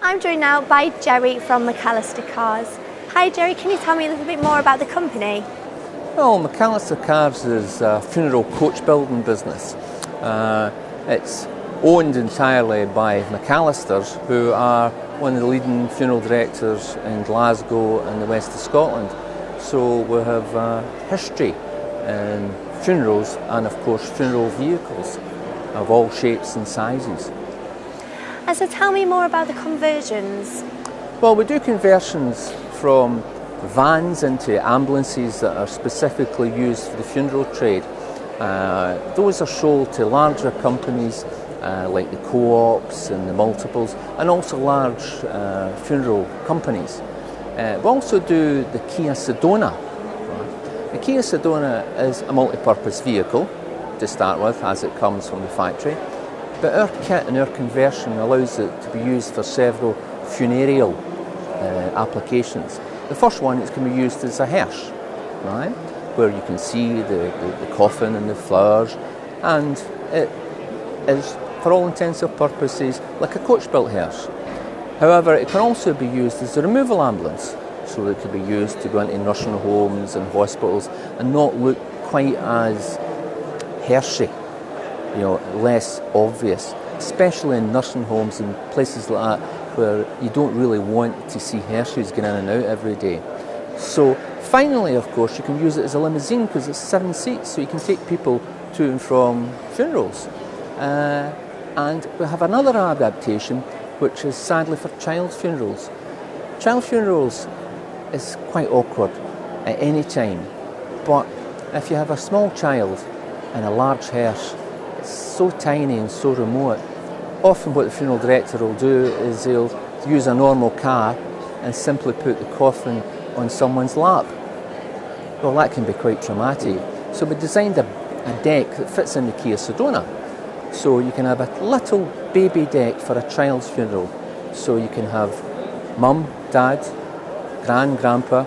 I'm joined now by Jerry from McAllister Cars. Hi Jerry, can you tell me a little bit more about the company? Well, McAllister Cars is a funeral coach building business. It's owned entirely by McAllisters, who are one of the leading funeral directors in Glasgow and the west of Scotland. So we have history in funerals and of course funeral vehicles of all shapes and sizes. And so tell me more about the conversions. Well, we do conversions from vans into ambulances that are specifically used for the funeral trade. Those are sold to larger companies like the co-ops and the multiples, and also large funeral companies. We also do the Kia Sedona. The Kia Sedona is a multi-purpose vehicle to start with, as it comes from the factory. But our kit and our conversion allows it to be used for several funereal applications. The first one is going to be used as a hearse, right, where you can see the coffin and the flowers, and it is, for all intents and purposes, like a coach-built hearse. However, it can also be used as a removal ambulance, so it could be used to go into nursing homes and hospitals and not look quite as hearsey, less obvious, especially in nursing homes and places like that where you don't really want to see hearses going in and out every day. So finally, of course, you can use it as a limousine because it's 7 seats, so you can take people to and from funerals. And we have another adaptation, which is sadly for child funerals. Child funerals is quite awkward at any time, but if you have a small child in a large hearse, it's so tiny and so remote. Often what the funeral director will do is they'll use a normal car and simply put the coffin on someone's lap. Well, that can be quite traumatic. So we designed a deck that fits in the Kia Sedona. So you can have a little baby deck for a child's funeral. So you can have mum, dad, grandpa,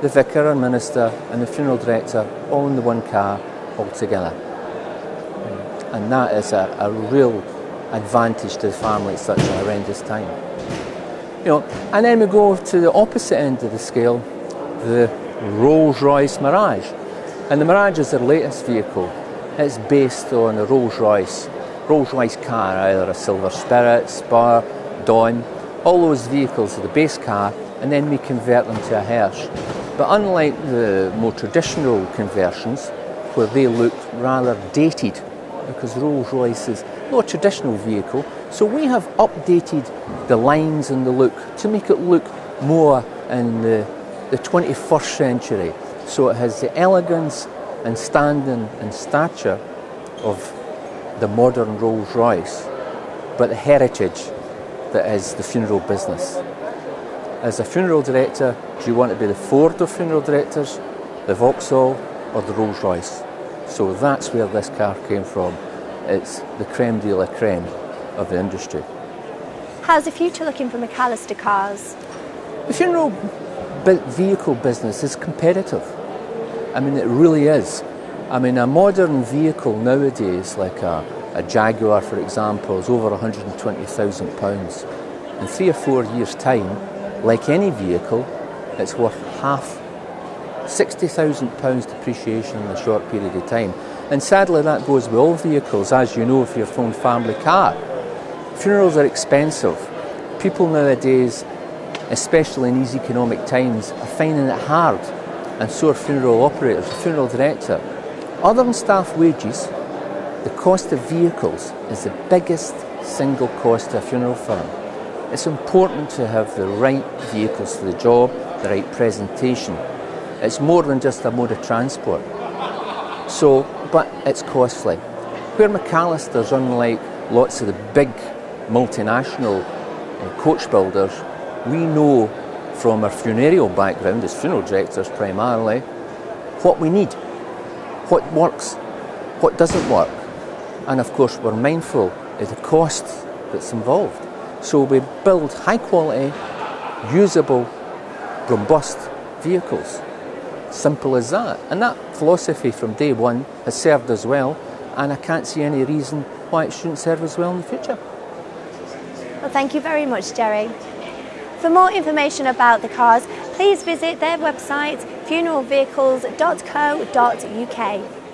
the vicar or minister and the funeral director all in the one car all together. And that is a real advantage to the family at such a horrendous time. And then we go to the opposite end of the scale, the Rolls-Royce Mirage. And the Mirage is their latest vehicle. It's based on a Rolls-Royce car, either a Silver Spirit, Spar, Dawn. All those vehicles are the base car, and then we convert them to a hearse. But unlike the more traditional conversions, where they look rather dated, because Rolls-Royce is not a traditional vehicle, so we have updated the lines and the look to make it look more in the 21st century. So it has the elegance and standing and stature of the modern Rolls-Royce, but the heritage that is the funeral business. As a funeral director, do you want to be the Ford of funeral directors, the Vauxhall or the Rolls-Royce? So that's where this car came from. It's the creme de la creme of the industry. How's the future looking for McAllister Cars? The funeral vehicle business is competitive. I mean, it really is. I mean, a modern vehicle nowadays, like a Jaguar, for example, is over £120,000. In 3 or 4 years' time, like any vehicle, it's worth half, £60,000 depreciation in a short period of time. And sadly, that goes with all vehicles, as you know, if you've owned family car. Funerals are expensive. People nowadays, especially in these economic times, are finding it hard. And so are funeral operators, the funeral director. Other than staff wages, the cost of vehicles is the biggest single cost to a funeral firm. It's important to have the right vehicles for the job, the right presentation. It's more than just a mode of transport. But it's costly. Where McAllister's, unlike lots of the big multinational coach builders, we know from our funereal background as funeral directors primarily what we need, what works, what doesn't work. And of course we're mindful of the cost that's involved. So we build high quality, usable, robust vehicles. Simple as that. And that philosophy from day one has served us well, and I can't see any reason why it shouldn't serve us well in the future. Well, thank you very much, Jerry. For more information about the cars, please visit their website funeralvehicles.co.uk.